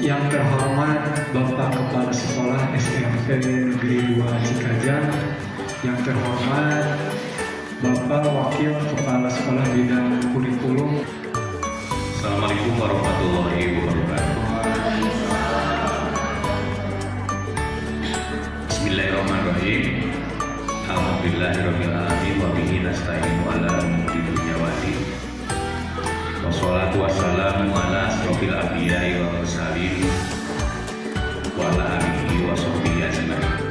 Yang terhormat Bapak Kepala Sekolah SMP Negeri 2 Cikajang, yang terhormat Bapak Wakil Kepala Sekolah Bidang Kurikulum. Assalamualaikum warahmatullahi wabarakatuh. Bismillahirrahmanirrahim. Alhamdulillahirabbil alamin wa bihi nasta'inu ala umuri dunya waddin. Wassalatu wassalamu ala asrofil anbiya'i wal mursalin wa ala alihi wa sahbihi ajma'in.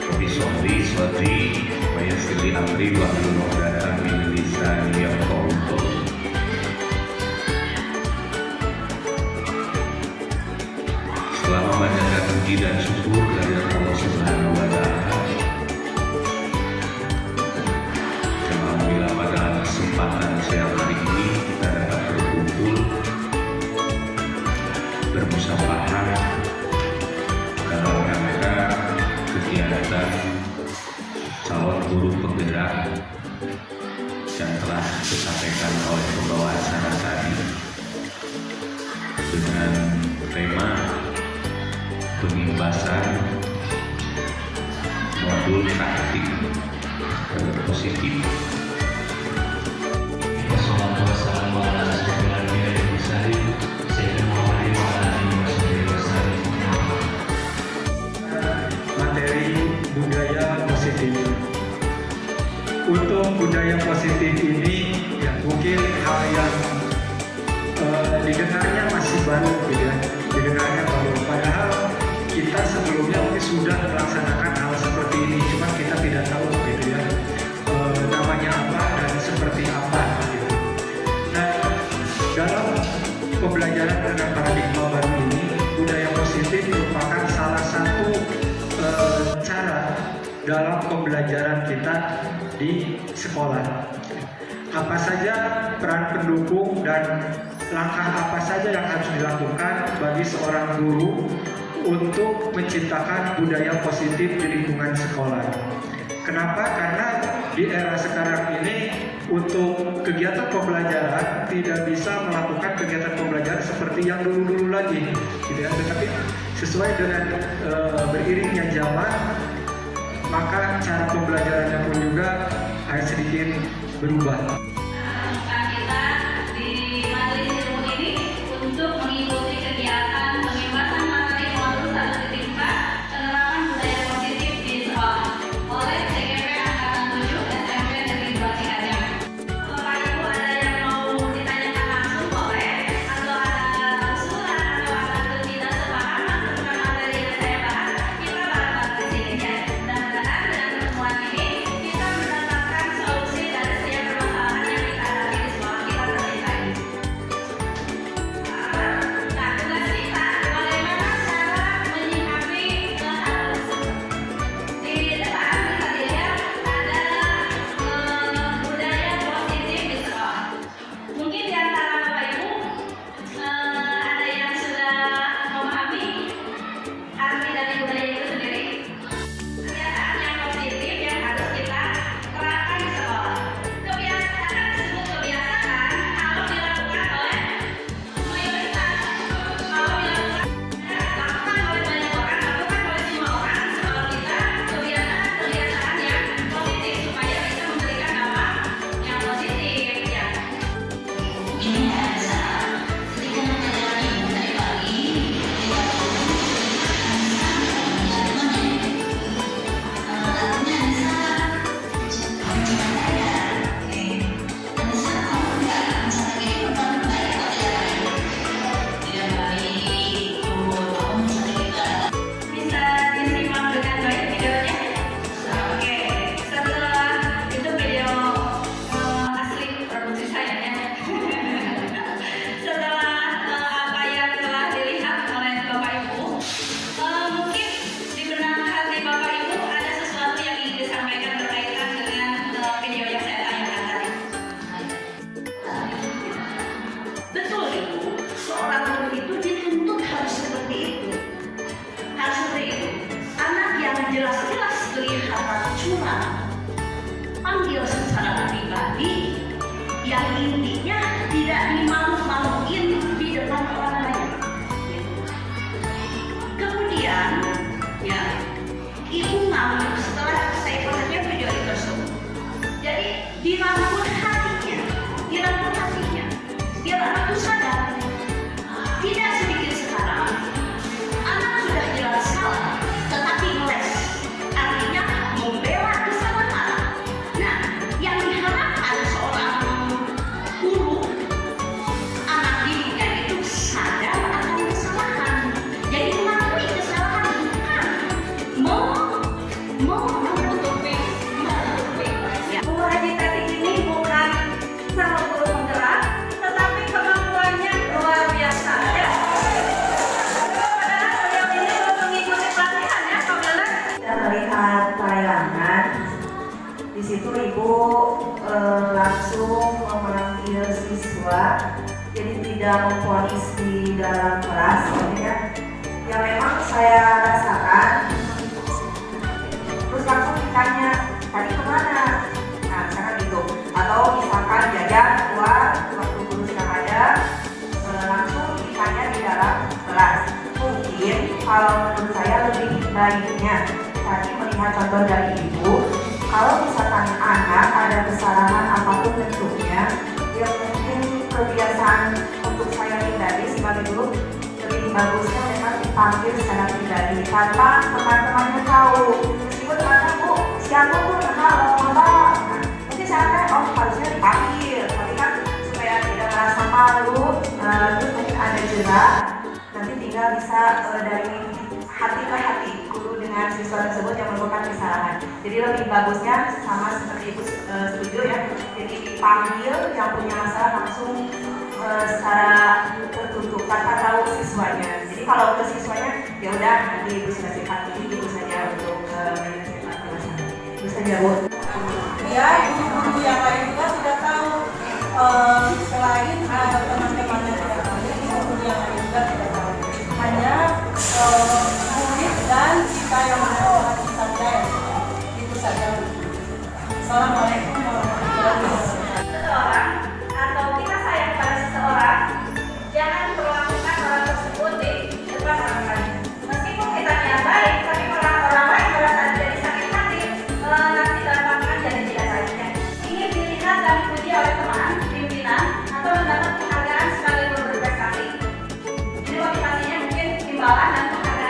Rabbi sholli sadri wa yassir li amri wa hlul 'uqdatam min lisani yafqahu qawli. Setelah memanjatkan puji dan syukur dari Allah Subhanahu wa Ta'ala, alhamdulillah pada kesempatan siang hari ini kita dapat berkumpul bermusyawarah dalam rangka kegiatan calon guru penggerak yang telah disampaikan oleh pembawa acara tadi dengan tema penimbasan modul praktik positif. Wassalatu wassalamu ala asrofil anbiya'i wal mursalin sayyidina Muhammadin wa ala alihi wasallam. Materi budaya positif. Untuk budaya positif ini ya mungkin hal yang didengarnya masih baru gitu ya. Didengarnya baru, padahal kita sebelumnya mungkin sudah melaksanakan hal seperti ini, cuma kita tidak tahu gitu ya namanya apa dan seperti apa gitu. Nah, dalam pembelajaran dengan paradigma baru ini, budaya positif merupakan salah satu cara dalam pembelajaran kita di sekolah. Apa saja peran pendukung dan langkah apa saja yang harus dilakukan bagi seorang guru untuk menciptakan budaya positif di lingkungan sekolah. Kenapa? Karena di era sekarang ini untuk kegiatan pembelajaran tidak bisa melakukan kegiatan pembelajaran seperti yang dulu-dulu lagi, gitu ya. Tetapi sesuai dengan beriringnya zaman, maka cara pembelajarannya pun juga harus sedikit berubah. Kita di majelis ilmu ini untuk mengikuti kegiatan pengembangan materi modul 1.4 penerapan budaya positif di sekolah oleh CGP Angkatan 7 SMP Negeri 2 Cikajang. Bapak Ibu ada yang mau ditanyakan langsung boleh, atau ada usulan atau ada tidak sepaham tentang materi yang saya bahas, kita bahas di sini ya. Mudah-mudahan dengan pertemuan ini kita mendapatkan solusi dari setiap permasalahan yang kita hadapi di sekolah kita tercinta ini. Nah, tugas kita bagaimana cara menyikapi hal tersebut. Di depan bisa dilihat ada budaya positif di sekolah. Mungkin di antara Bapak Ibu ada yang sudah memahami arti dari budaya itu sendiri. Kebiasaan yang positif yang harus kita terapkan di sekolah. Kebiasaan disebut kebiasaan kalau dilakukan oleh mayoritas. Kalau dilakukan oleh banyak orang, lakukan oleh semua orang di sekolah kita, kebiasaan yang positif supaya bisa memberikan dampak yang positif ya. Ini adalah ketika menjalani dari pagi kita Bisa disimak dengan baik videonya. Oke, setelah itu video asli produksi saya ya. Setelah apa yang telah dilihat oleh Bapak Ibu, mungkin di benak hati Bapak Ibu ada sesuatu yang ingin disampaikan berkaitan dengan video yang saya tayangkan tadi. betul Ibu, seorang guru itu dituntut harus seperti itu. Harus seperti itu. Anak yang jelas-jelas kelihatan curang, panggil secara pribadi, yang intinya tidak dimalu-maluin di depan orang melihat tayangan, di situ ibu langsung memanggil siswa, jadi tidak memvonis di dalam kelas, ya. Yang memang saya rasakan, terus langsung ditanya, tadi kemana? Nah, misalkan gitu. Atau misalkan jajan keluar waktu guru sedang ada, langsung ditanya di dalam kelas. Mungkin kalau menurut saya lebih baiknya tadi melihat contoh dari ibu, kalau misalkan anak ada kesalahan apapun bentuknya, yang mungkin kebiasaan untuk saya hindari sebagai guru, lebih bagusnya memang dipanggil secara pribadi tanpa teman-temannya tahu. Meskipun karena bu, siapa pun mungkin saya akan harusnya dipanggil, tapi kan supaya tidak merasa malu, terus mungkin ada jerak, nanti tinggal bisa dari hati ke hati guru dengan siswa tersebut yang melakukan kesalahan. Jadi lebih bagusnya sama seperti ibu setuju ya, jadi dipanggil yang punya masalah langsung secara tertutup tanpa tahu siswanya. Jadi kalau ke siswanya ya udah nanti ibu selesaikan, ibu saja untuk menyelesaikan masalah. Ibu saja bu. Ya, guru-guru yang lain juga sudah tahu, selain ada teman-teman yang tidak tahu, guru yang lain juga tidak tahu. Hanya murid dan kita yang mengetahui saja, itu saja. Assalamualaikum warahmatullahi wabarakatuh. Seseorang atau kita sayang pada seseorang, jangan perlakukan orang tersebut di depan orang lain. Meskipun kita niat baik, tapi orang lain merasa jadi sakit hati, nanti gampang jadi tidak baiknya. Ingin dilihat dan dipuji oleh teman, pimpinan, atau mendapat penghargaan sebagai guru berprestasi. Jadi motivasinya mungkin imbalan dan penghargaan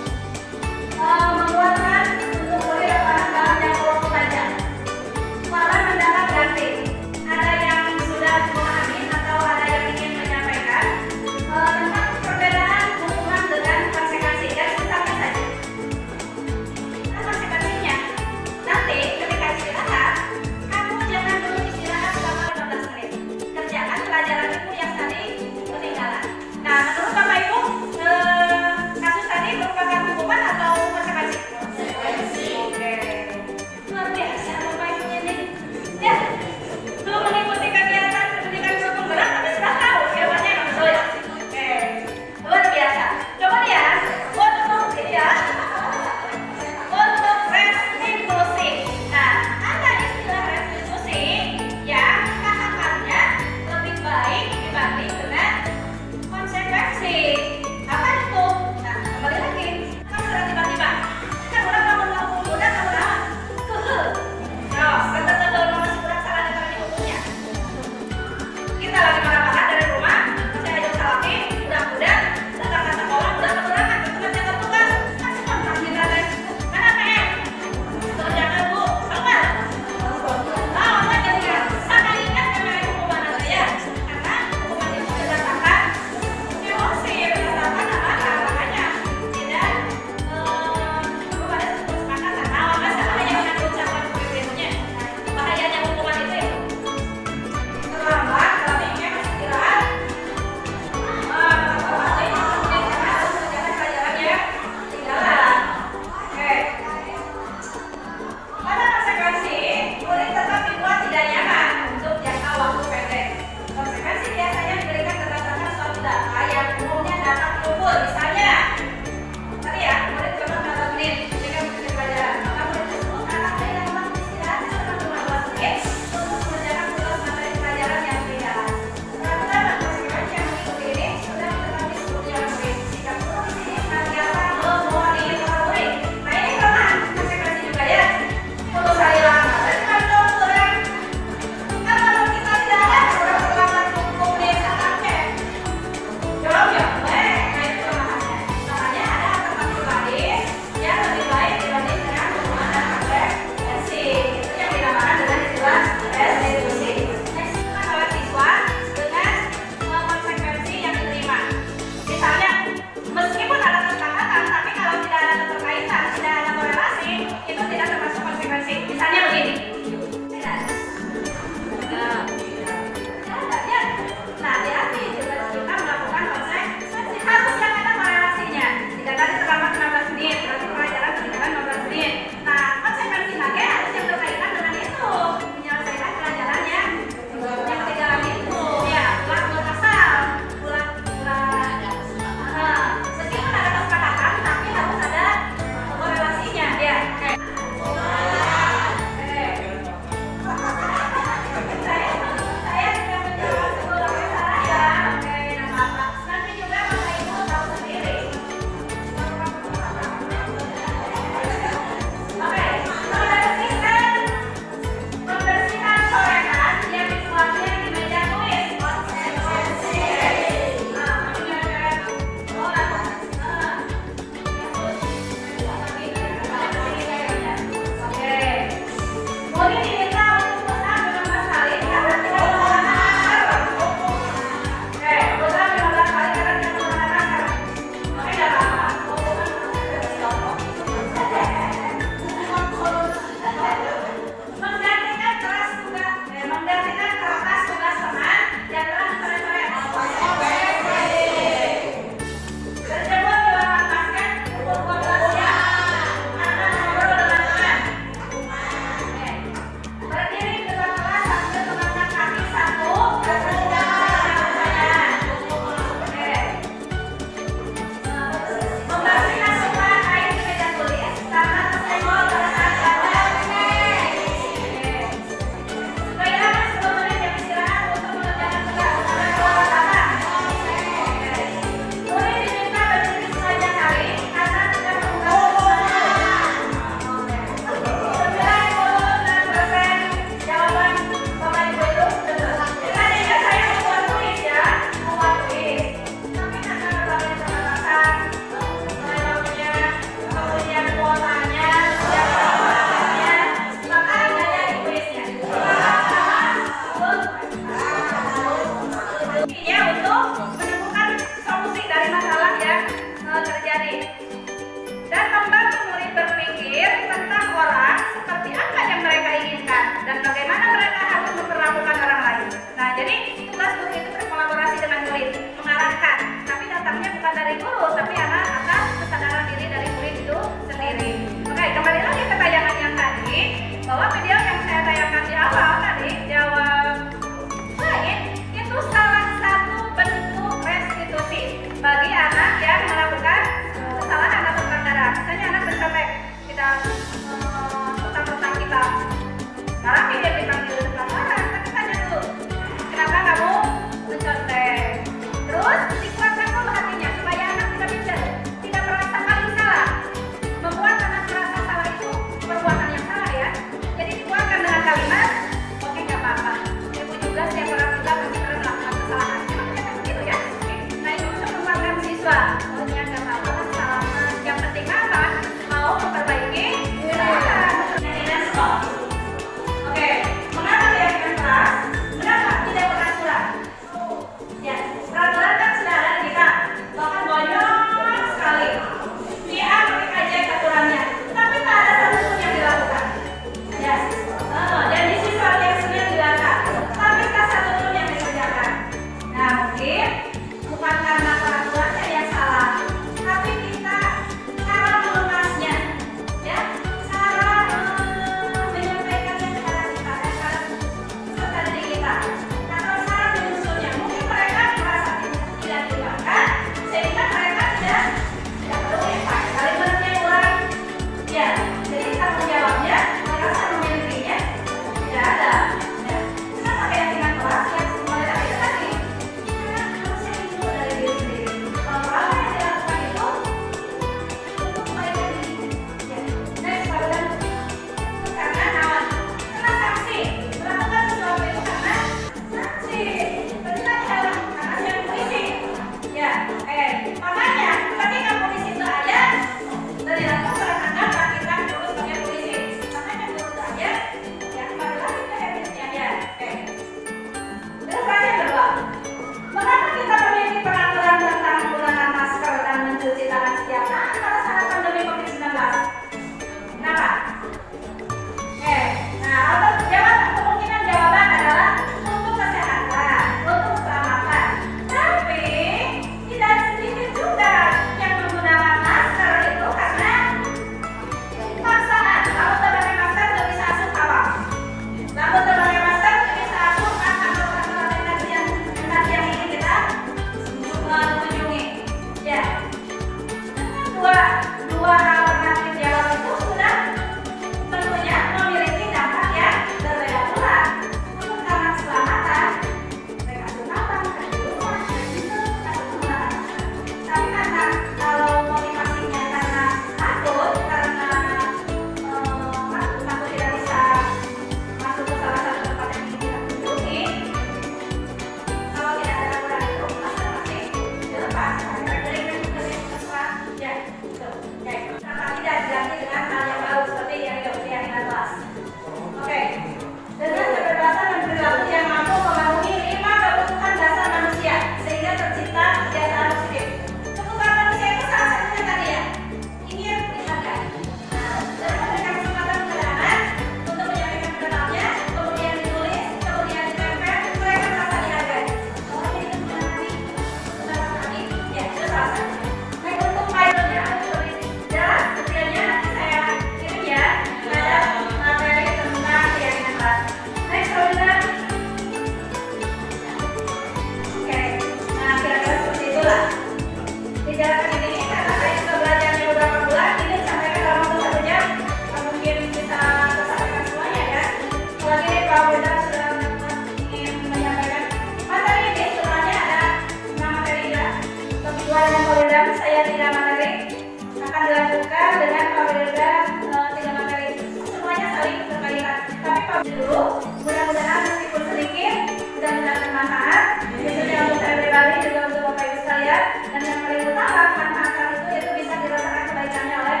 dulu. Mudah-mudahan meskipun sedikit mudah-mudahan bermanfaat. Khususnya untuk saya pribadi juga untuk Bapak Ibu sekalian. Dan yang paling utama manfaat itu yaitu bisa dirasakan kebaikannya oleh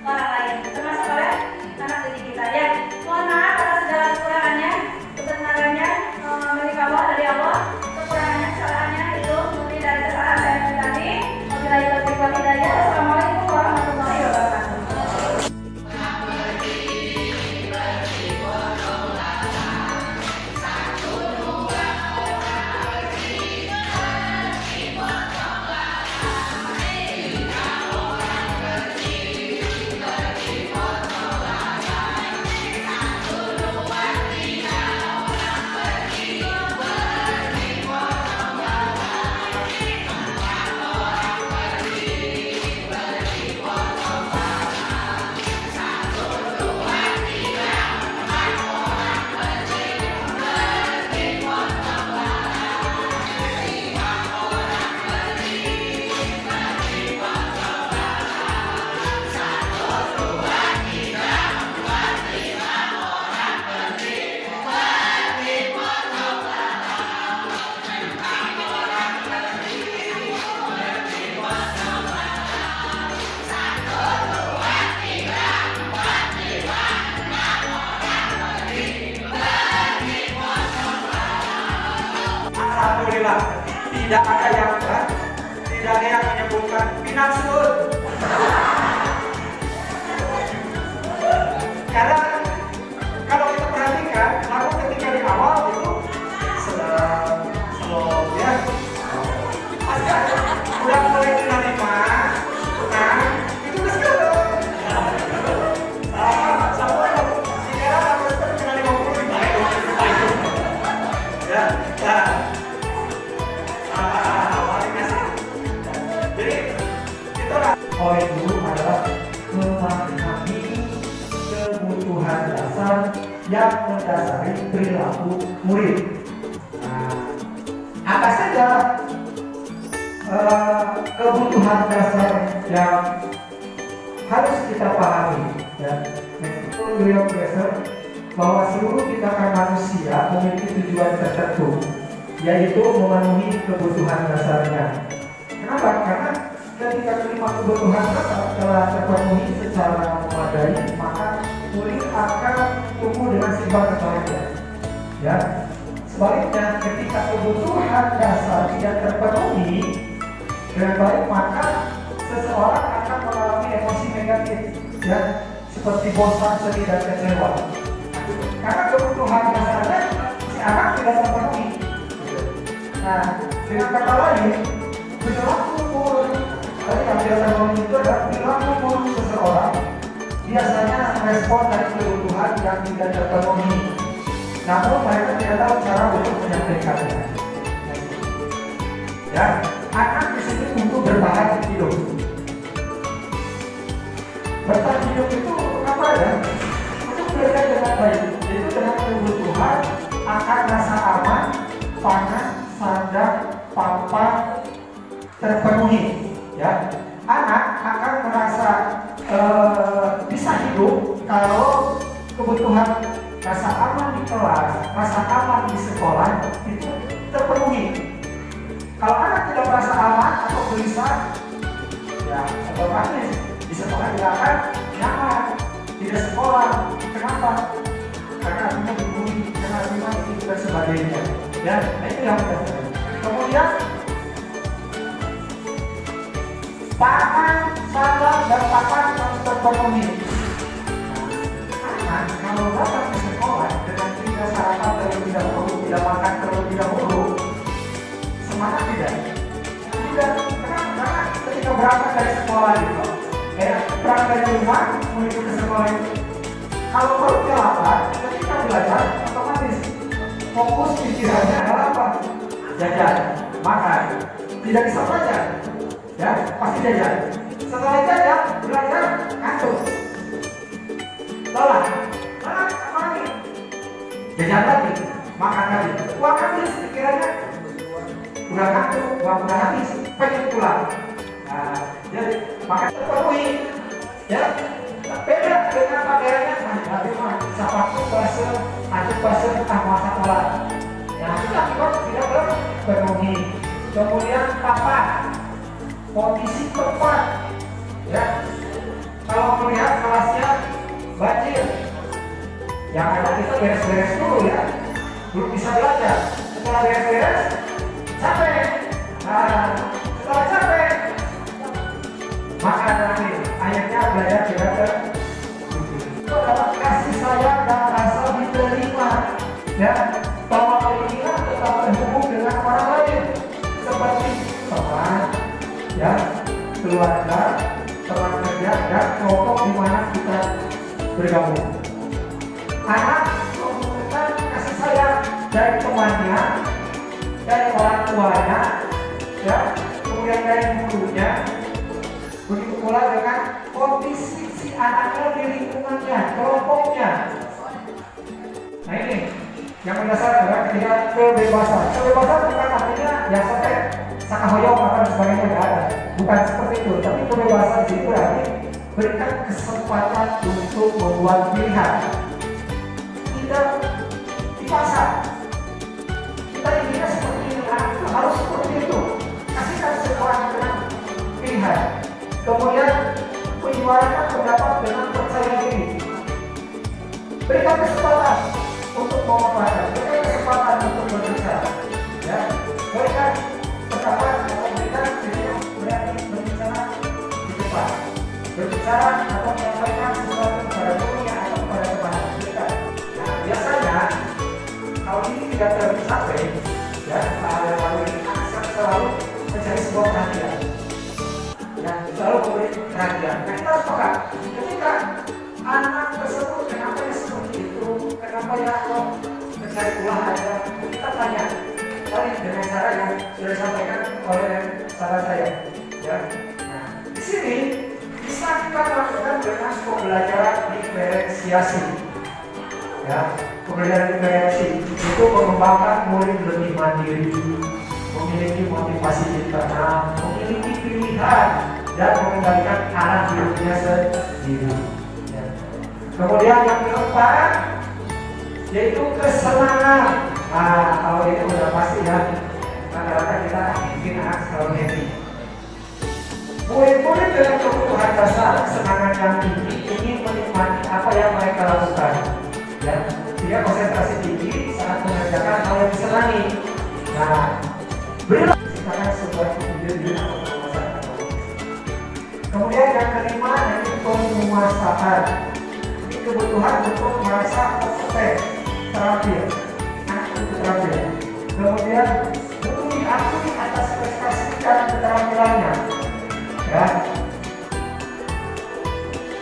orang lain, termasuk oleh anak didik kita. Ya, mohon maaf atas segala kekurangannya, kebenarannya milik Allah dari Allah. Kekurangannya, kesalahannya itu murni dari kesalahan saya pribadi. Wabillahi taufiq wal hidayah. Wassalamualaikum warahmatullahi wabarakatuh. Alhamdulillah, tidak ada yang menyebutkan finansul. Karena kalau kita perhatikan, aku ketika di awal itu slow ya. Udah mulai menerima, nah itu udah sekarang. Sekarang aku sudah kena 50 ya. Poin dulu adalah memahami kebutuhan dasar yang mendasari perilaku murid. Nah, apa saja kebutuhan dasar yang harus kita pahami? Ya, itu beliau profesor bahwa seluruh tindakan manusia memiliki tujuan tertentu, yaitu memenuhi kebutuhan dasarnya. Kenapa? Karena ketika kelima kebutuhan dasar telah terpenuhi secara memadai, maka murid akan tumbuh dengan seimbang dan bahagia. Ya, sebaliknya ketika kebutuhan dasar tidak terpenuhi dengan baik, maka seseorang akan mengalami emosi negatif, ya, seperti bosan, sedih, dan kecewa. Karena kebutuhan dasarnya si anak tidak terpenuhi. Nah, dengan kata lain, perilaku murid, tadi yang biasa ngomong itu adalah perilaku murid seseorang biasanya respon dari kebutuhan yang tidak terpenuhi. Namun mereka tidak tahu cara untuk menyampaikannya. Ya, anak di sini untuk bertahan hidup. Bertahan hidup itu apa ya? Untuk belajar dengan baik. Itu dengan kebutuhan akan rasa aman, pangan, sandang, papan terpenuhi. Ya, anak akan merasa bisa hidup kalau kebutuhan rasa aman di kelas, rasa aman di sekolah itu terpenuhi. Kalau anak tidak merasa aman atau gelisah, ya otomatis di sekolah tidak akan nyaman, tidak sekolah. Kenapa? Karena artinya dibully, karena artinya ini dan sebagainya. Ya, itu yang pertama. Kemudian pangan, sandang, dan papan harus terpenuhi. Nah, kalau datang ke sekolah dengan tidak sarapan terlebih dahulu, tidak makan terlebih dahulu, semangat tidak? Tidak. Karena ketika berangkat dari sekolah itu, berangkat dari rumah menuju ke sekolah itu, kalau perutnya lapar, ketika belajar otomatis fokus pikirannya adalah apa? Jajan, makan, tidak bisa belajar. Ya, pasti jajan. Setelah jajan, belajar, ngantuk. Lelah apa lagi? Jajan lagi, makan lagi. Uang habis, pikirannya udah ngantuk, uang udah habis, pengen pulang. Nah, jadi makan terpenuhi. Ya, beda dengan pakaiannya siapapun bahasa atau bahasa tentang sekolah. Nah, kita tidak berpenuhi. Kemudian papan, kondisi tempat, ya. Kalau melihat kelasnya banjir, yang ada kita beres-beres dulu ya, belum bisa belajar. Setelah beres-beres, capek. Nah, setelah capek, makan lagi. Akhirnya belajar tidak itu adalah kasih sayang dan rasa diterima, ya. Bahwa keinginan tetap terhubung dengan orang lain, seperti teman, ya, keluarga, teman kerja, dan kelompok di mana kita bergabung. Anak membutuhkan kasih sayang dari temannya, dari orang tuanya, ya, kemudian dari gurunya. Begitu pula dengan kondisi si anaknya di lingkungannya, kelompoknya. Nah ini yang mendasar adalah ketika kebebasan. Kebebasan bukan artinya ya sampai sakahoyong dan sebagainya tidak ada. Bukan seperti itu. Tapi kebebasan itu berarti berikan kesempatan untuk membuat pilihan. Tidak dipaksa. Kita inginnya seperti ini, harus seperti itu. Kasihkan seorang dengan pilihan. Kemudian menyuarakan pendapat dengan percaya diri. Berikan kesempatan untuk memaparkan, berikan kesempatan untuk berbicara, ya. Berikan pendapat atau berikan berani berbicara di depan, berbicara atau menyampaikan sesuatu kepada gurunya atau kepada teman kita. Nah, biasanya kalau ini tidak tercapai, ya, lalu ini akan selalu mencari sebuah perhatian. Selalu memberi perhatian. Nah, kita harus paham ketika anak tersebut kenapa ya seperti itu, kenapa ya kok mencari ulah aja, kita tanya tadi dengan cara yang sudah disampaikan oleh sahabat saya, ya. Nah, di sini bisa kita lakukan dengan pembelajaran diferensiasi, ya. Pembelajaran diferensiasi itu mengembangkan murid lebih mandiri, memiliki motivasi internal, memiliki pilihan dan mengendalikan arah hidupnya sendiri. Ya. Kemudian yang keempat yaitu kesenangan. Nah, kalau itu udah pasti ya, rata-rata kita bikin anak selalu happy. Murid-murid dengan kebutuhan dasar kesenangan yang tinggi ingin menikmati apa yang mereka lakukan. Ya, dia konsentrasi tinggi saat mengerjakan hal yang disenangi. Nah, berilah sebuah ide atau kemudian yang kelima yaitu penguasaan. Ini kebutuhan untuk merasa kompeten, terampil, terampil. Kemudian butuh diakui atas prestasi dan keterampilannya, ya.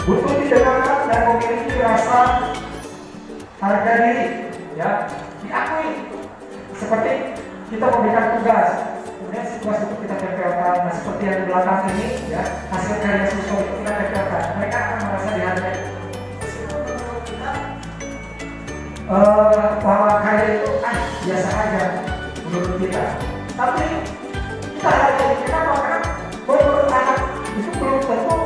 Butuh didengarkan dan memiliki rasa harga diri, ya, diakui. Seperti kita memberikan tugas. Kemudian situasi itu kita tempelkan, nah seperti yang di belakang ini, ya, hasil karya siswa itu kita tempelkan, mereka akan merasa dihargai. Bahwa karya itu biasa aja menurut kita, tapi kita hargai. Kenapa? Karena menurut anak itu belum tentu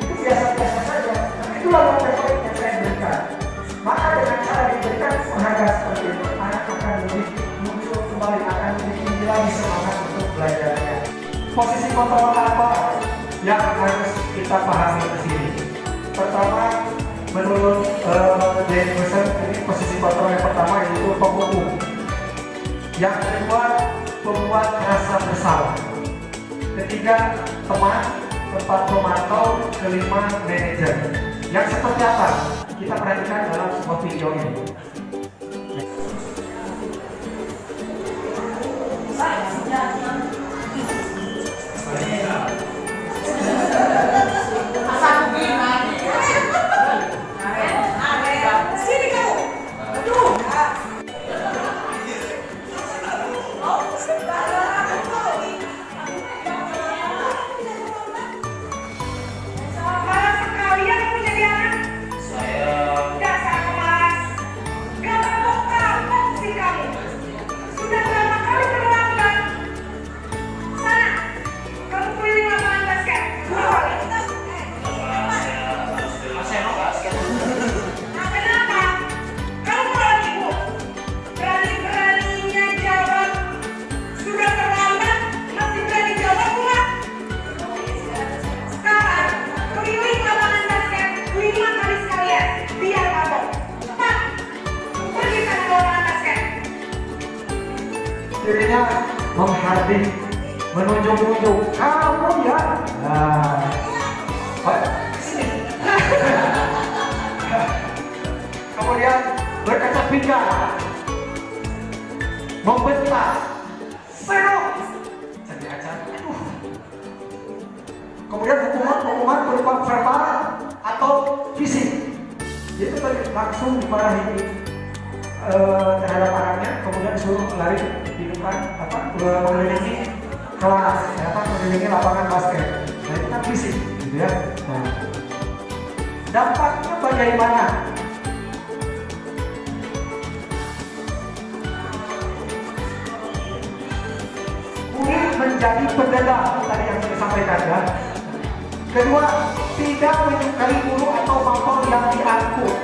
itu biasa-biasa saja, tapi itulah yang terbaik yang saya berikan. Maka dengan cara diberikan penghargaan seperti itu, anak akan lebih muncul kembali, akan lebih lagi semangat untuk belajarnya. Posisi kontrol apa yang harus kita pahami di sini? Pertama, menurut Jane Wilson, ini posisi kontrol yang pertama yaitu pemukul. Yang kedua, pembuat rasa bersalah. Ketiga, teman, tempat pemantau. Kelima, manajer. Yang seperti apa? Kita perhatikan dalam sebuah video ini. dirinya menghardik, menunjuk-nunjuk kamu ya. Nah, sini. Kemudian berkaca pinggang, membentak, serok, jadi ajar. Kemudian hukuman berupa verbal atau fisik. Jadi tadi langsung dimarahi terhadap anaknya, kemudian disuruh lari di depan mengelilingi kelas, mengelilingi lapangan basket. Nah itu kan fisik, gitu ya. Nah, dampaknya bagaimana? Murid menjadi pendendam, tadi yang saya sampaikan ya. Kedua, tidak menyukai guru atau mapel yang diangkut.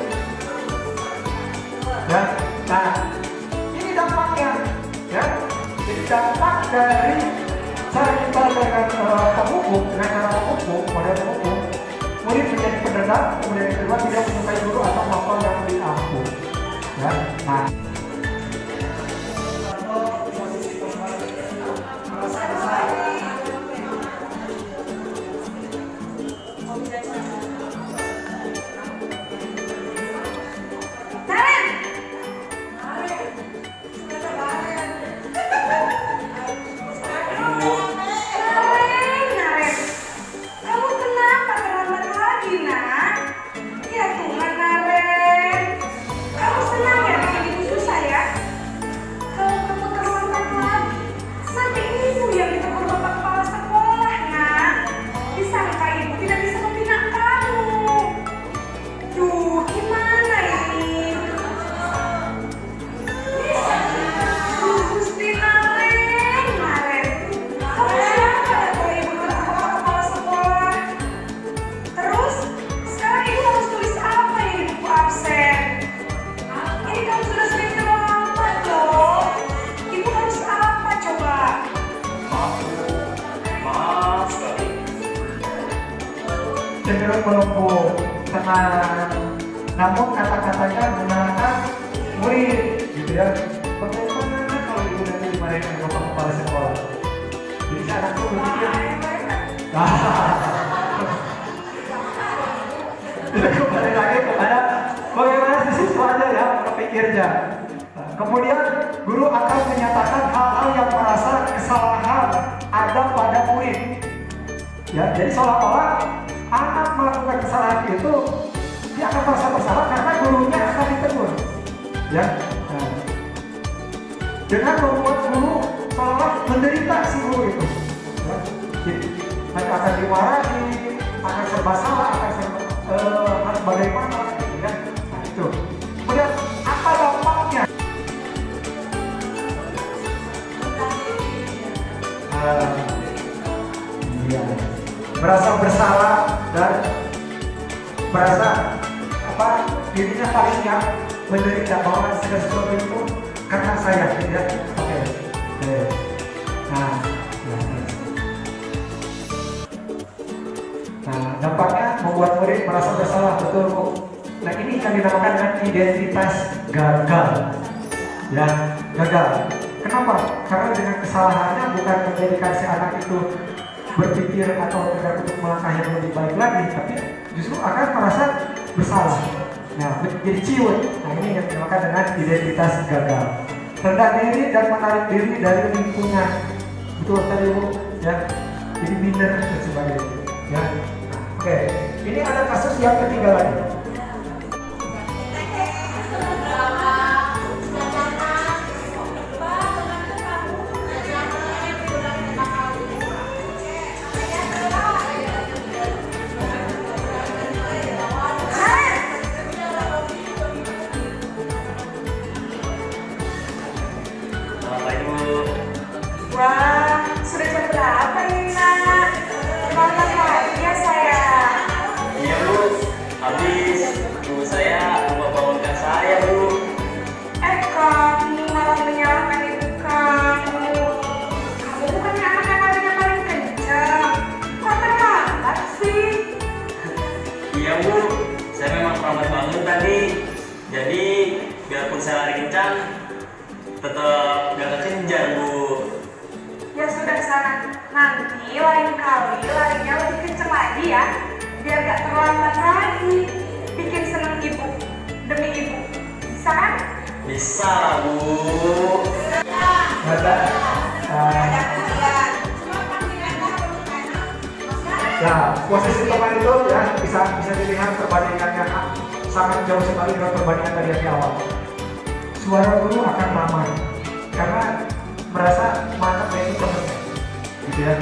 Ya, nah ini dampaknya, ya. Jadi dampak dari cara kita dengan penghukum, dengan cara penghukum, model penghukum, murid menjadi pendendam. Kemudian yang kedua, tidak menyukai guru atau mapel yang diangkut. Ya, nah. Cenderung melumpuh, tenang, namun kata-katanya menenangkan murid, gitu ya. Bagaimana kalau ibu nanti dimarahin oleh bapak kepala sekolah? Jadi si anak tuh berpikir, kita kembali lagi kepada bagaimana si siswanya ya berpikirnya. Kemudian guru akan menyatakan hal-hal yang merasa kesalahan ada pada murid. Ya, jadi seolah-olah anak melakukan kesalahan itu dia akan merasa bersalah karena gurunya akan ditegur, ya. Nah, dengan membuat guru seolah menderita si guru itu, ya. Jadi mereka akan dimarahi, akan serba salah, akan harus bagaimana, ya. Nah, itu. Kemudian apa dampaknya? Iya. Merasa bersalah dan merasa dirinya paling yang menderita bahwa segala sesuatu itu karena saya, ya. Oke. Nah, dampaknya membuat murid merasa bersalah, betul Bu. Nah ini yang dinamakan dengan identitas gagal, ya, gagal. Kenapa? Karena dengan kesalahannya bukan menjadikan si anak itu berpikir atau tidak untuk melangkah yang lebih baik lagi, tapi justru akan merasa bersalah. Nah, menjadi ciut. Nah, ini yang dinamakan dengan identitas gagal. Rendah diri dan menarik diri dari lingkungan. Betul tadi Bu, ya. Jadi minder dan sebagainya. Ya. Nah, oke. Ini ada kasus yang ketiga lagi. Wah, sudah jam berapa ini nak? Makan lagi ya saya. Iya Bu, habis ibu saya lupa bangunkan saya Bu. Kamu malah menyalahkan ibu kamu. Kamu bukannya anak yang paling kencang. Kok terlambat sih? Iya Bu, saya memang terlambat bangun tadi. Jadi biarpun saya lari kencang, tetap gak kekejar sana. Nanti lain kali larinya lebih kenceng lagi ya, biar gak terlambat lagi. Bikin seneng ibu, demi ibu. Bisa kan? Bisa lah, Bu. Masa, nah, posisi teman itu ya bisa dilihat perbandingannya sangat jauh sekali dengan perbandingan tadi yang di awal. Suara guru akan ramai karena merasa mana ini temannya, gitu ya.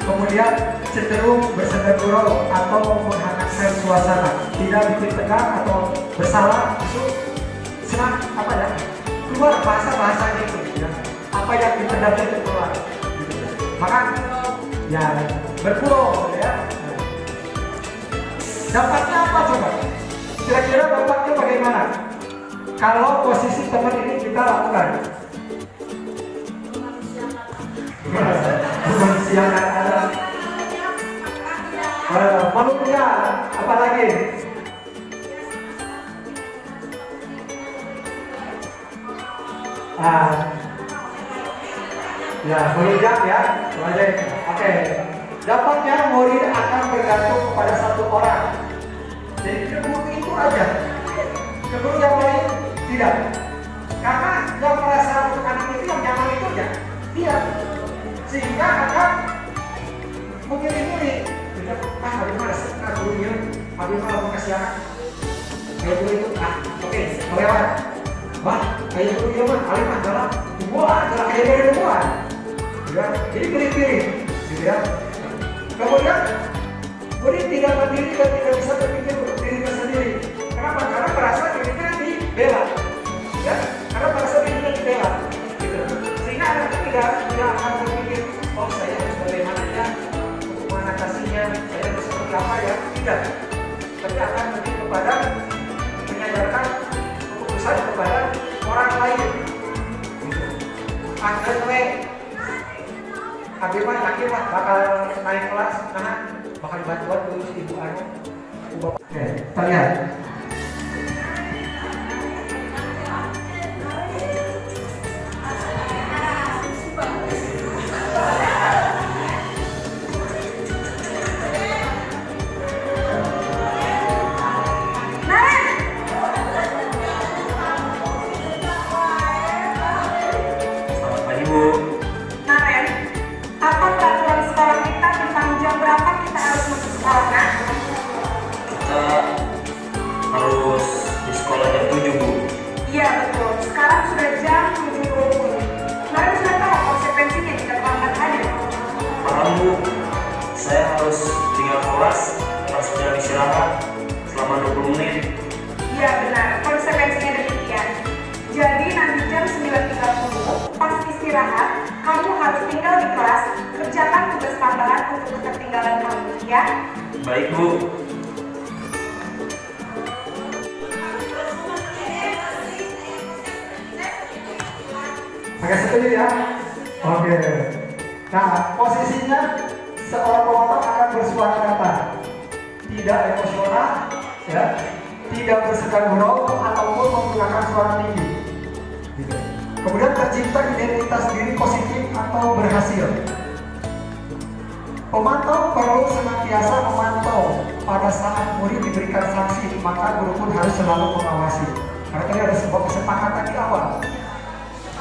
Kemudian cenderung bersenda gurau atau menghangatkan suasana, tidak bikin tegang atau bersalah, itu senang apa ya? Keluar bahasa-bahasanya itu, ya. Apa yang dipendamnya itu keluar. Gitu. Maka ya bergurau, ya. Dampaknya apa coba? Kira-kira dampaknya bagaimana? Kalau posisi teman ini kita lakukan, kemanusiaan ada, manusia, apa lagi? Ya, menginjak ya, oke. Dampaknya murid akan bergantung kepada satu orang. Jadi ke guru itu aja, ke guru yang lain tidak. Karena yang merasa untuk anak itu yang nyaman itu aja, dia. Sehingga akan memilih-milih. Bagaimana sih gurunya? Bagaimana mau kasih anak? Kayak guru itu, oke, kelewat. Wah, kayak guru dia mah, alimah adalah kayak dari temuan. Ya, jadi pilih-pilih, gitu ya. Kemudian, murid tidak mandiri dan tidak bisa berpikir untuk dirinya sendiri. Kenapa? Karena merasa dirinya dibela, ya. Karena merasa dirinya dibela, gitu. Sehingga anak itu tidak akan berpikir, oh saya harus bagaimana ya untuk mengatasinya, saya harus seperti apa ya, tidak. Tapi akan lebih kepada menyadarkan keputusan kepada orang lain. Gitu. Akhirnya Abimah yakin lah bakal naik kelas karena bakal bantuan dulu si ibu anu. Oke, kita lihat. Selamat pagi, Bu. Naren, apa peraturan sekolah kita tentang jam berapa kita harus masuk sekolah, Nak? Kita harus di sekolah jam 7, Bu. Iya betul, sekarang sudah jam 7.20. Naren sudah tahu konsekuensinya jika terlambat hadir. Paham, Bu. Saya harus tinggal kelas, harus jam istirahat selama 20 menit. Iya benar, konsekuensinya demikian. Jadi nanti jam 9.30 pas istirahat, kamu harus tinggal di kelas, kerjakan tugas tambahan untuk ketertinggalan kamu, ya? Baik, Bu. Agak setuju ya? Oke. Nah, posisinya seorang penonton akan bersuara kata, tidak emosional, ya, tidak bersegan gurau ataupun menggunakan suara tinggi. Gitu. Kemudian tercipta identitas diri positif atau berhasil. Pemantau perlu senantiasa memantau pada saat murid diberikan sanksi, maka guru pun harus selalu mengawasi. Karena tadi ada sebuah kesepakatan di awal.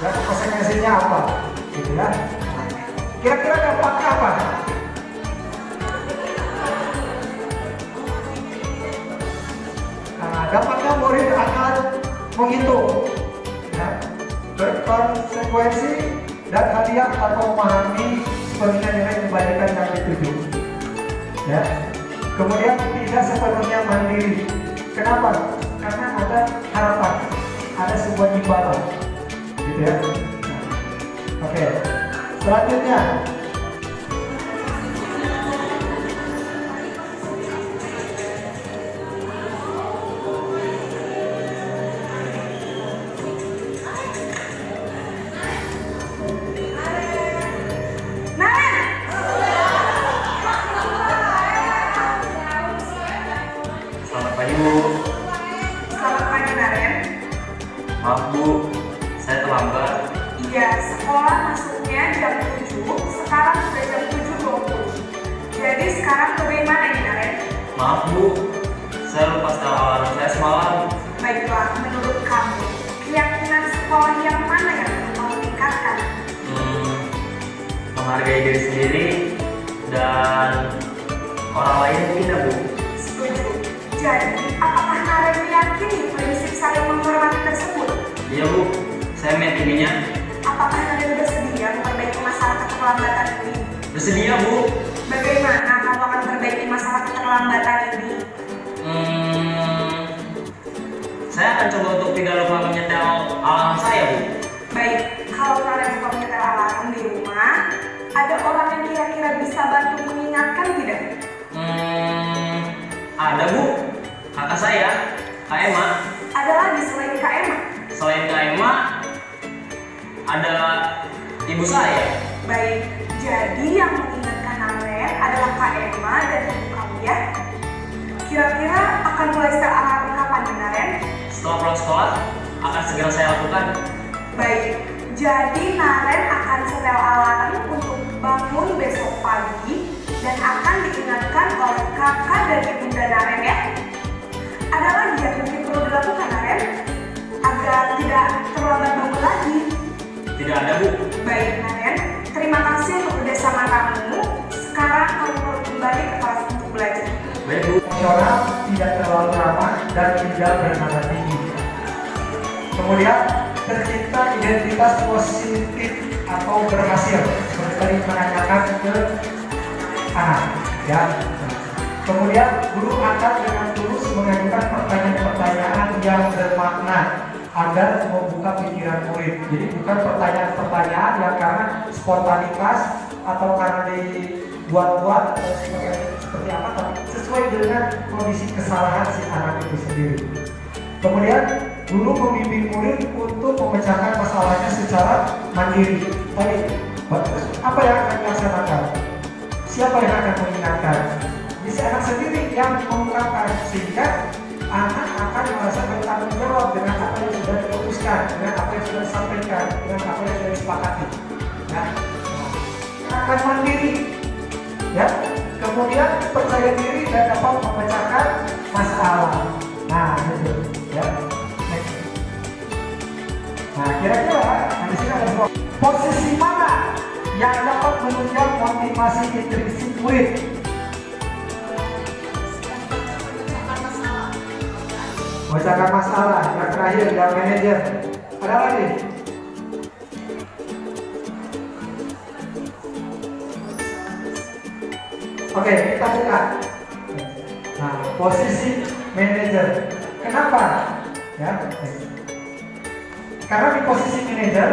Ya, konsekuensinya apa? Gitu ya. Kira-kira dampaknya apa? Nah, dampaknya murid akan menghitung, ya, berkonsekuensi dan hadiah atau memahami sepenuhnya nilai kebaikan yang dituju. Ya. Kemudian tidak sepenuhnya mandiri. Kenapa? Karena ada harapan, ada sebuah imbalan. Gitu ya. Oke. Selanjutnya, Selamat pagi, Bu. Selamat pagi, Naren. Maaf, Bu. Saya terlambat. Ya, sekolah masuknya jam 7, sekarang sudah jam 7.20. Jadi sekarang bagaimana ini, Naren? Maaf Bu, saya lupa setel alarm saya semalam. Baiklah, menurut kamu, keyakinan sekolah yang mana yang perlu kamu tingkatkan? Menghargai diri sendiri dan orang lain tidak Bu. Setuju. Jadi, apakah Naren meyakini prinsip saling menghormati tersebut? Iya Bu, saya meyakininya. Apakah Naren bersedia memperbaiki masalah keterlambatan ini? Bersedia Bu. Bagaimana kamu akan memperbaiki masalah keterlambatan ini? Saya akan coba untuk tidak lupa menyetel alarm saya Bu. Baik, kalau Naren lupa menyetel alarm di rumah, ada orang yang kira-kira bisa bantu mengingatkan tidak? Ada Bu, kakak saya, Kak Emma. Ada lagi selain Kak Emma? Selain Kak Emma, ada ibu saya. Baik, jadi yang mengingatkan Naren adalah Kak Emma dan ibu kamu ya. Kira-kira akan mulai setel alarm kapan nih, Naren? Setelah pulang sekolah, akan segera saya lakukan. Baik, jadi Naren akan setel alarm untuk bangun besok pagi dan akan diingatkan oleh kakak dan ibunda Naren ya. Ada lagi yang mungkin perlu dilakukan, Naren, agar tidak terlambat bangun lagi? Tidak ada Bu. Baik, Naren, terima kasih untuk kerjasama kamu. Sekarang kamu perlu kembali ke kelas untuk belajar. Baik Bu. Emosional, tidak terlalu ramah, dan tidak bernada tinggi. Kemudian tercipta identitas positif atau berhasil, seperti tadi menanyakan ke anak, ya. Kemudian guru akan dengan tulus mengajukan pertanyaan-pertanyaan yang bermakna agar membuka pikiran murid. Jadi bukan pertanyaan-pertanyaan yang karena spontanitas atau karena dibuat-buat atau seperti apa, tapi sesuai dengan kondisi kesalahan si anak itu sendiri. Kemudian guru membimbing murid untuk memecahkan masalahnya secara mandiri. Tadi apa yang akan dilaksanakan? Siapa yang akan mengingatkan? Bisa anak sendiri yang mengungkapkan, sehingga anak akan merasa bertanggung jawab dengan apa yang sudah diputuskan, dengan apa yang sudah disampaikan, dengan apa yang sudah disepakati. Ya. Akan mandiri, ya. Kemudian percaya diri dan dapat memecahkan masalah. Nah, gitu, ya. Next. Nah, kira-kira di sini ada posisi mana yang dapat menunjang motivasi intrinsik murid? Memecahkan masalah. Yang terakhir, yang manajer. Ada lagi? Oke, kita buka. Nah, posisi manajer. Kenapa? Ya. Karena di posisi manajer,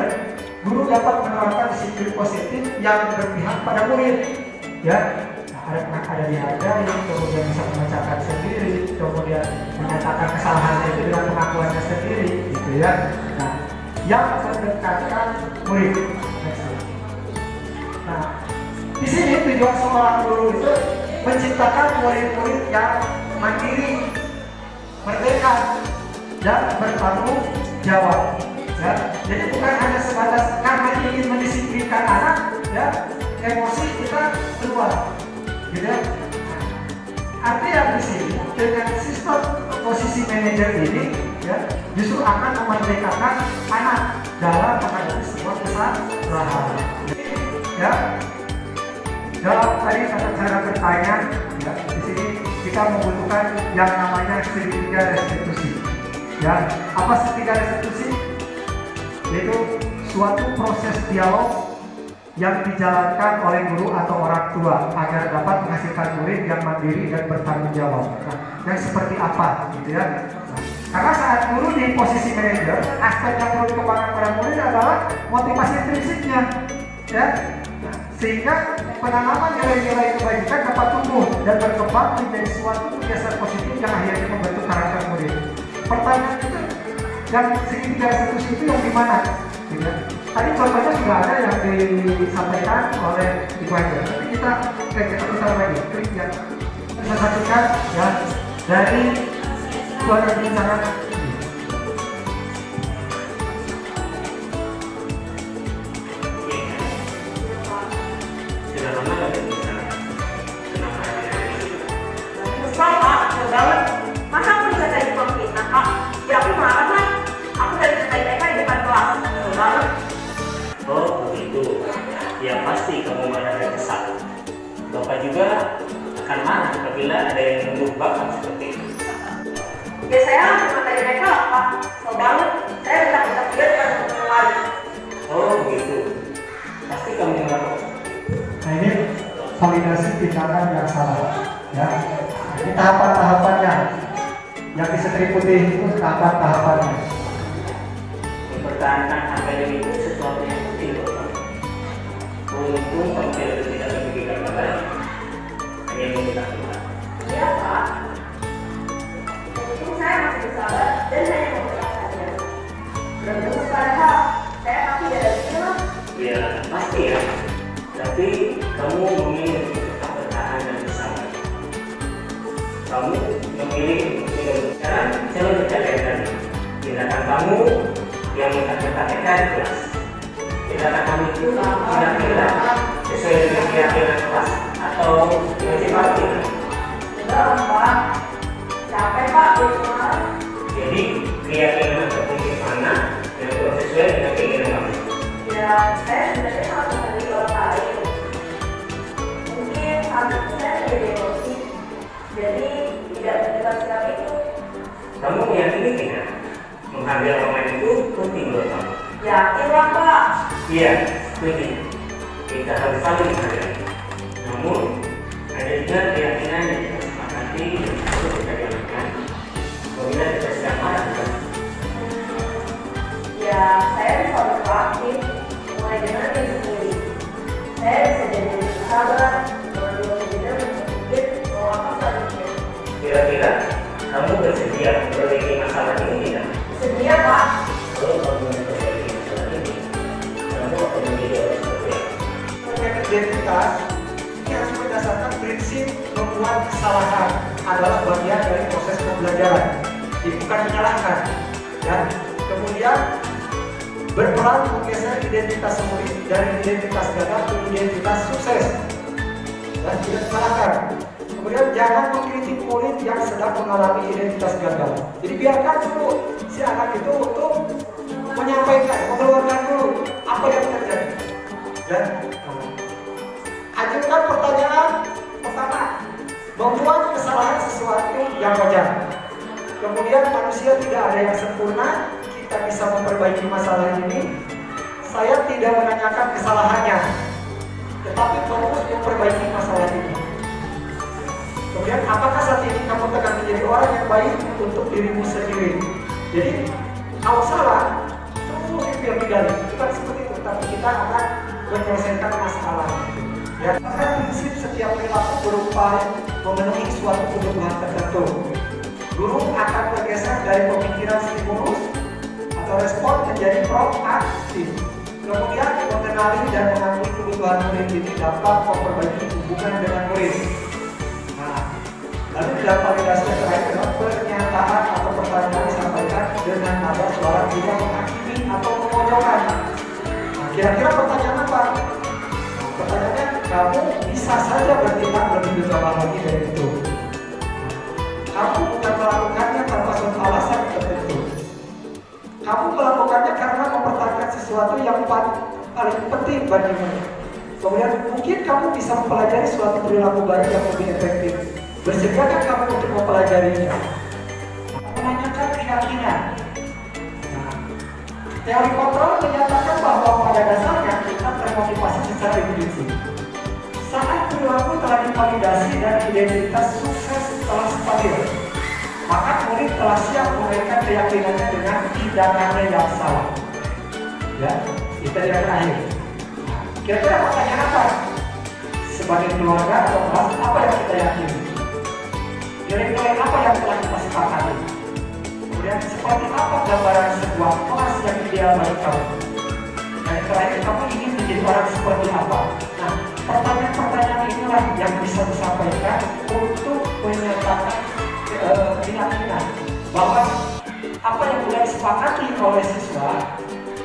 guru dapat menerapkan disiplin positif yang berpihak pada murid. Ya. Ada dihargai, kemudian bisa memecahkan sendiri, kemudian menyatakan kesalahannya itu dengan pengakuannya sendiri, gitu ya. Nah, yang mendekatkan murid. Nah, di sini tujuan seorang guru itu menciptakan murid-murid yang mandiri, merdeka, dan bertanggung jawab. Ya, jadi bukan hanya sebatas karena ingin mendisiplinkan anak, ya, emosi kita keluar. Gitu. Artinya di sini dengan sistem posisi manajer ini, ya, justru akan memerdekakan anak dalam menghadapi sebuah kesalahan. Ya, dalam tadi kata cara bertanya, ya, di sini kita membutuhkan yang namanya segitiga restitusi. Ya, apa segitiga restitusi? Yaitu suatu proses dialog yang dijalankan oleh guru atau orang tua agar dapat menghasilkan murid yang mandiri dan bertanggung jawab. Nah, yang seperti apa, gitu ya? Nah, karena saat guru di posisi manajer, aspek yang perlu dikembangkan pada murid adalah motivasi intrinsiknya, ya. Nah, sehingga penanaman nilai-nilai kebajikan dapat tumbuh dan berkembang menjadi suatu kebiasaan positif yang akhirnya membentuk karakter murid. Pertanyaan itu, yang segitiga restitusi itu yang dimana? Gitu ya? Tadi contohnya sudah ada yang disampaikan oleh Ibu Aida, tapi kita putar lagi, klik yang kita saksikan ya dari suara bicara. dulu. Ya pasti kamu merasa kesal. Bapak juga akan marah apabila ada yang menuduh Bapak seperti itu. Ya saya cuma dari mereka lah Pak. So banget, saya bentak-bentak dia dengan teman. Oh begitu. Pasti kamu marah. Nah ini validasi tindakan yang salah. Ya, ini tahapan-tahapannya. Yang di setri putih itu tahapan-tahapannya. Mempertahankan harga diri itu sesuatu yang penting Bapak. Untung kamu tidak memikirkan lagi. Hanya meminta Tuhan. Iya Pak. Untung saya masih bersabar dan saya mempertahankan saja. Beruntung padahal saya pasti ada di sini. Ya pasti ya. Tapi kamu memilih untuk tetap bertahan dan bersabar. Kamu memilih untuk tidak berbicara, jangan bercanda. Tindakan kamu yang mengatakan kelas. Tindakan kamu itu kira-kira sesuai dengan keyakinan kelas atau dengan simpati. Enggak Pak. Capek Pak, berjuang. Jadi keyakinan tertinggi mana yang sesuai dengan keinginan kamu. Ya, saya sebenarnya sangat menghargai orang lain. Mungkin saat itu saya menjadi emosi, jadi tidak mendengar sikap itu. Kamu meyakini tidak? Menghargai orang lain itu penting buat kamu. Yakin lah Pak. Iya, setuju. Kita harus saling menghargai. Namun, ada juga keyakinan yang kita sepakati untuk kita jalankan. Apabila kita sedang marah, bukan? Ya, saya bisa berproaktif, mulai dengan diri sendiri. Saya bisa jadi lebih sabar, mengambil leader berpikir mau apa selanjutnya. Kira-kira kamu bersedia memperbaiki masalah ini tidak? Sedia Pak. Kalau kamu memperbaiki masalah ini, kamu akan menjadi orang seperti apa? Terkait identitas, ini harus berdasarkan prinsip membuat kesalahan adalah bagian dari proses pembelajaran, bukan menyalahkan. Dan kemudian berperan menggeser identitas murid dari identitas gagal ke identitas sukses dan tidak menyalahkan. Kemudian jangan mengkritik murid yang sedang mengalami identitas gagal. Jadi biarkan dulu si anak itu untuk menyampaikan, mengeluarkan dulu apa yang terjadi. Dan ajukan pertanyaan pertama, membuat kesalahan sesuatu yang wajar. Kemudian manusia tidak ada yang sempurna, kita bisa memperbaiki masalah ini. Saya tidak menanyakan kesalahannya, tetapi fokus memperbaiki masalah ini. Kemudian apakah saat ini kamu akan menjadi orang yang baik untuk dirimu sendiri? Jadi kalau salah, terus digali, bukan seperti itu, tapi kita akan menyelesaikan masalah. Ya, karena prinsip setiap perilaku berupaya memenuhi suatu kebutuhan tertentu. Guru akan bergeser dari pemikiran stimulus atau respon menjadi proaktif. Kemudian mengenali dan mengakui kebutuhan murid ini dapat memperbaiki hubungan dengan murid. Nah, lalu dalam validasi yang terakhir adalah pernyataan atau pertanyaan disampaikan dengan nada suara tidak menghakimi atau memojokkan. Nah, kira-kira pertanyaan apa? Nah, pertanyaannya, kamu bisa saja bertindak lebih berjauh lagi dari itu. Kamu bukan melakukannya tanpa suatu alasan tertentu. Kamu melakukannya karena mempertahankan sesuatu yang paling penting bagimu. Kemudian mungkin kamu bisa mempelajari suatu perilaku baru yang lebih efektif. Bersediakah kamu untuk mempelajarinya? Menanyakan keyakinan. Nah, teori kontrol menyatakan bahwa pada dasarnya kita termotivasi secara intuisi. Saat perilaku telah divalidasi dan identitas sukses telah stabil, maka murid telah siap mengaitkan keyakinannya dengan tindakannya yang salah. Ya, kita yang terakhir. Kira-kira pertanyaan apa? Sebagai keluarga atau kelas, apa yang kita yakini? Nilai-nilai apa yang telah kita sepakati? Kemudian seperti apa gambaran sebuah kelas yang ideal bagi kamu? Dan yang terakhir, kamu ingin menjadi orang seperti apa? Nah, pertanyaan-pertanyaan inilah yang bisa disampaikan untuk menyatakan keyakinan bahwa apa yang sudah disepakati oleh siswa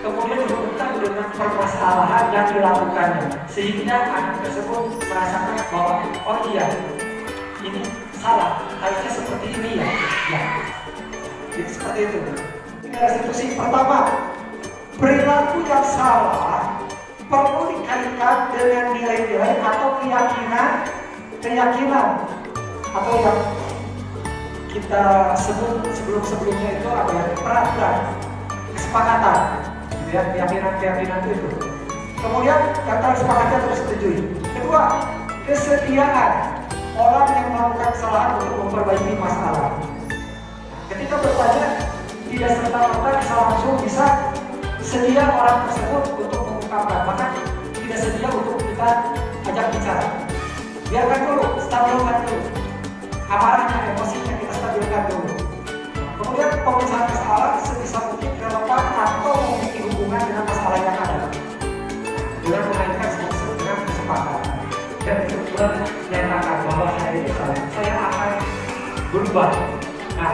kemudian dihubungkan dengan permasalahan yang dilakukannya, sehingga anak tersebut merasakan bahwa oh iya ini salah, harusnya seperti ini ya. Jadi seperti itu. Ini restitusi pertama, perilaku yang salah perlu terikat dengan nilai-nilai atau keyakinan atau yang kita sebut sebelumnya itu apa ya, peraturan, kesepakatan, gitu ya, keyakinan itu. Kemudian kata kesepakatan terus setujui. Kedua, kesediaan orang yang melakukan kesalahan untuk memperbaiki masalah. Ketika bertanya, tidak serta-merta bisa langsung bisa sedia orang tersebut untuk mengungkapkan, maka tidak sedia untuk kita ajak bicara. Biarkan dulu, stabilkan dulu amarahnya, emosinya kita stabilkan dulu. Kemudian pemecahan kesalahan sebisa mungkin relevan atau memiliki hubungan dengan masalah yang ada, dengan mengaitkan dengan kesepakatan. Dan kebetulan nyatakan bahwa saya akan berubah. Nah,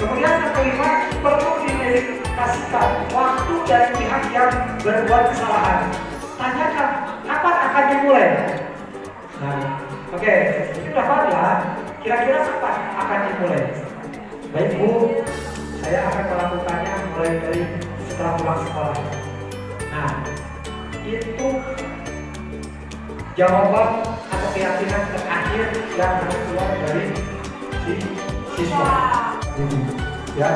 kemudian yang kelima, perlu didedikasikan waktu dari pihak yang berbuat kesalahan. Tanyakan kapan akan dimulai. Nah, oke, itu dapat ya. Kira-kira kapan akan dimulai? Baik Bu, saya akan melakukannya mulai dari setelah pulang sekolah. Nah, itu jawaban atau keyakinan terakhir yang harus keluar dari si siswa. Ya,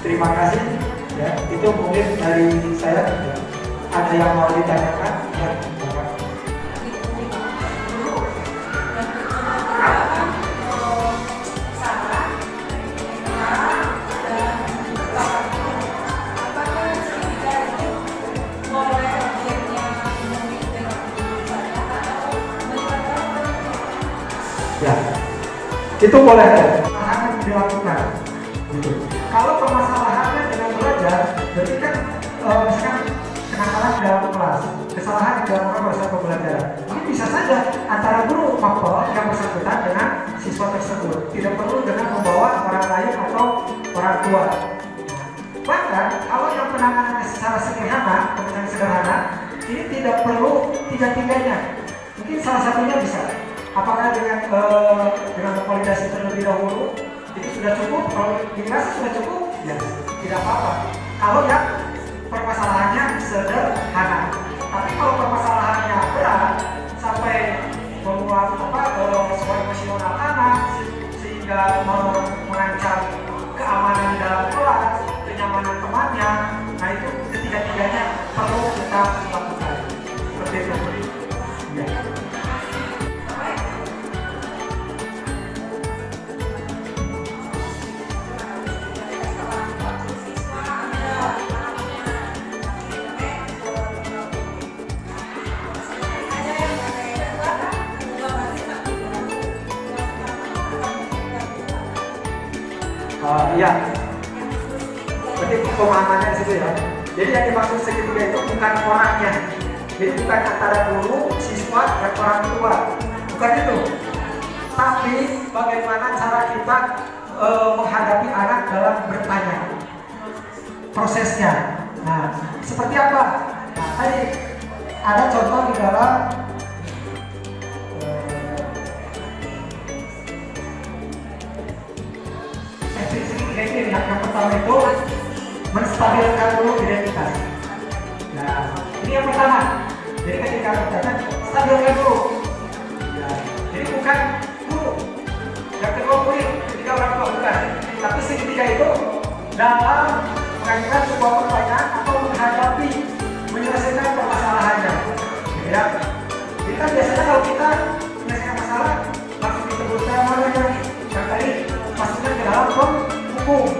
terima kasih. Ya, itu mungkin dari saya. Ya. Ada yang mau ditanyakan? Ya, Bapak. Ya, itu boleh akan dilakukan. Gitu. Kalau permasalahannya dengan belajar, berarti kan misalkan kenakalan di dalam kelas, kesalahan di dalam proses pembelajaran. Ini bisa saja antara guru maupun yang bersangkutan dengan siswa tersebut. Tidak perlu dengan membawa orang lain atau orang tua. Bahkan kalau yang penanganannya secara sederhana, ini tidak perlu tiga-tiganya. Mungkin salah satunya bisa. Apakah dengan validasi terlebih dahulu itu sudah cukup? Kalau dirasa sudah cukup, ya tidak apa-apa. Kalau yang permasalahannya sederhana, tapi kalau permasalahannya berat sampai membuat sebuah emosional anak sehingga mengancam keamanan di dalam kelas, kenyamanan temannya, nah itu ketiga-tiganya perlu kita lakukan. Seperti itu. Ya. Iya, berarti pemahamannya di situ ya. Jadi yang dimaksud segitiga itu bukan orangnya, jadi bukan antara guru, siswa, dan orang tua, bukan itu. Tapi bagaimana cara kita menghadapi anak dalam bertanya, prosesnya. Nah, seperti apa? Nah, tadi ada contoh di dalam yang pertama itu menstabilkan dulu identitas. Nah, ini yang pertama. Jadi ketika bertanya, stabilkan dulu. Nah, jadi bukan guru. Yang kedua murid, ketika orang tua bukan. Tapi segitiga itu dalam mengajukan sebuah pertanyaan atau menghadapi, menyelesaikan permasalahannya. Ya. Jadi kan biasanya kalau kita menyelesaikan masalah langsung disebutkan namanya. Yang tadi masukkan ke dalam hukum.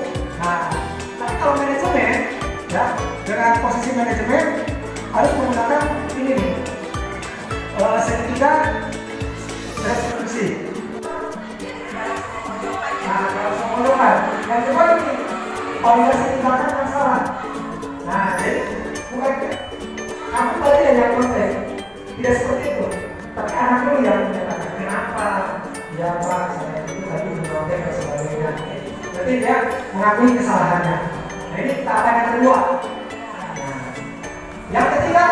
Nah, tapi kalau manajemen, ya, dengan posisi manajemen harus menggunakan ini nih, segitiga restitusi. Nah, kalau pembunuhan, yang kedua ini validasi tindakan yang salah. Nah, jadi bukan kamu tadi yang konten, tidak seperti itu. Tapi anak dulu yang menyatakan kenapa, ya Pak, saya itu tadi menyontek dan sebagainya. Berarti dia mengakui kesalahannya. Nah, ini tahapan yang kedua. Nah, yang ketiga,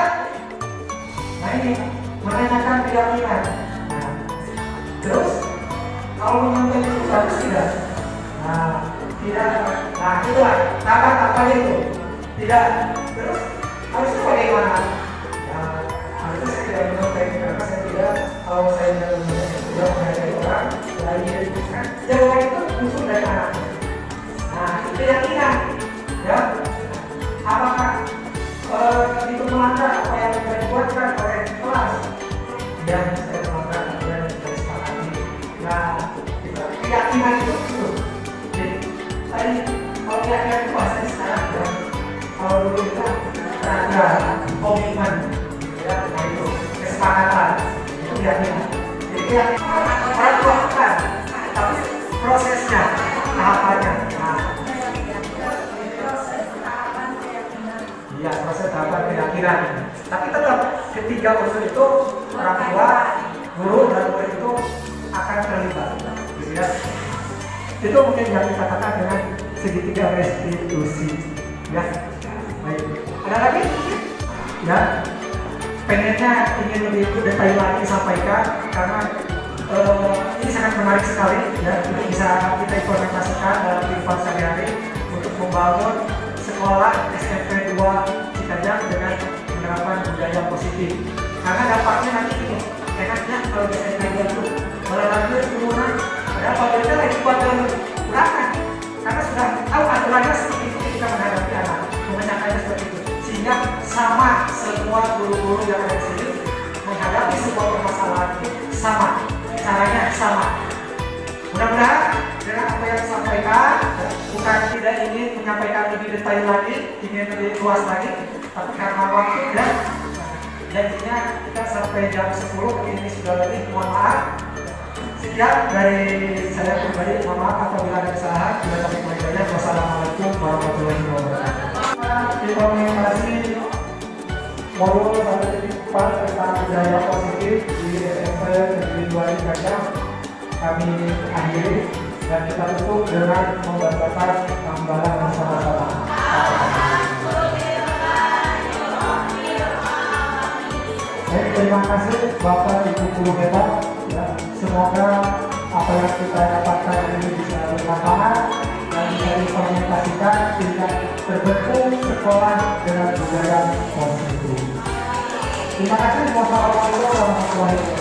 nah ini menanyakan keyakinan. Nah, terus kalau menyontek itu bagus tidak? Nah, tidak. Nah, itulah tahapan apa itu? Tidak. Terus harusnya bagaimana? Ya, harus keyakinan itu asli sekarang ya. Kalau dulu itu ada komitmen, ya, itu kesepakatan, itu keyakinan. Jadi keyakinan orang tua bukan, tapi prosesnya, tahapannya. Nah, iya, proses tahapan keyakinan. Tapi tetap ketiga unsur itu orang tua, guru dan murid itu akan terlibat, gitu ya. Itu mungkin yang dikatakan dengan segitiga restitusi, ya. Baik. Ada lagi? Ya. Pengennya ingin lebih detail lagi sampaikan karena ini sangat menarik sekali, ya. Ini bisa kita implementasikan dalam kehidupan sehari-hari untuk membangun sekolah SMP 2 Cikajang dengan menerapkan budaya positif. Karena dampaknya nanti ini enaknya kalau di SMP 2 itu olahraga turunan. Padahal pemerintah lagi buat kurangan karena sudah tahu aturannya seperti itu ketika menghadapi anak, memecahkannya seperti itu, sehingga sama semua guru-guru yang ada di sini menghadapi sebuah permasalahan itu sama, caranya sama. Mudah-mudahan dengan apa yang disampaikan, bukan tidak ingin menyampaikan lebih detail lagi, ingin lebih luas lagi, tapi karena waktu dan janjinya kita sampai jam 10, ini sudah lebih, mohon maaf. Sekian dari saya pribadi, mohon maaf apabila ada kesalahan. Bila kami mengucapkan wassalamualaikum warahmatullahi wabarakatuh. Implementasi modul 1.4 tentang budaya positif di SMP Negeri 2 Cikajang kami akhiri dan kita tutup dengan membacakan hamdalah bersama-sama. Baik, terima kasih Bapak Ibu guru hebat. Ya, semoga apa yang kita dapatkan ini bisa bermanfaat dan bisa diimplementasikan sehingga terbentuk sekolah dengan budaya positif. Terima kasih. Wassalamualaikum warahmatullahi wabarakatuh.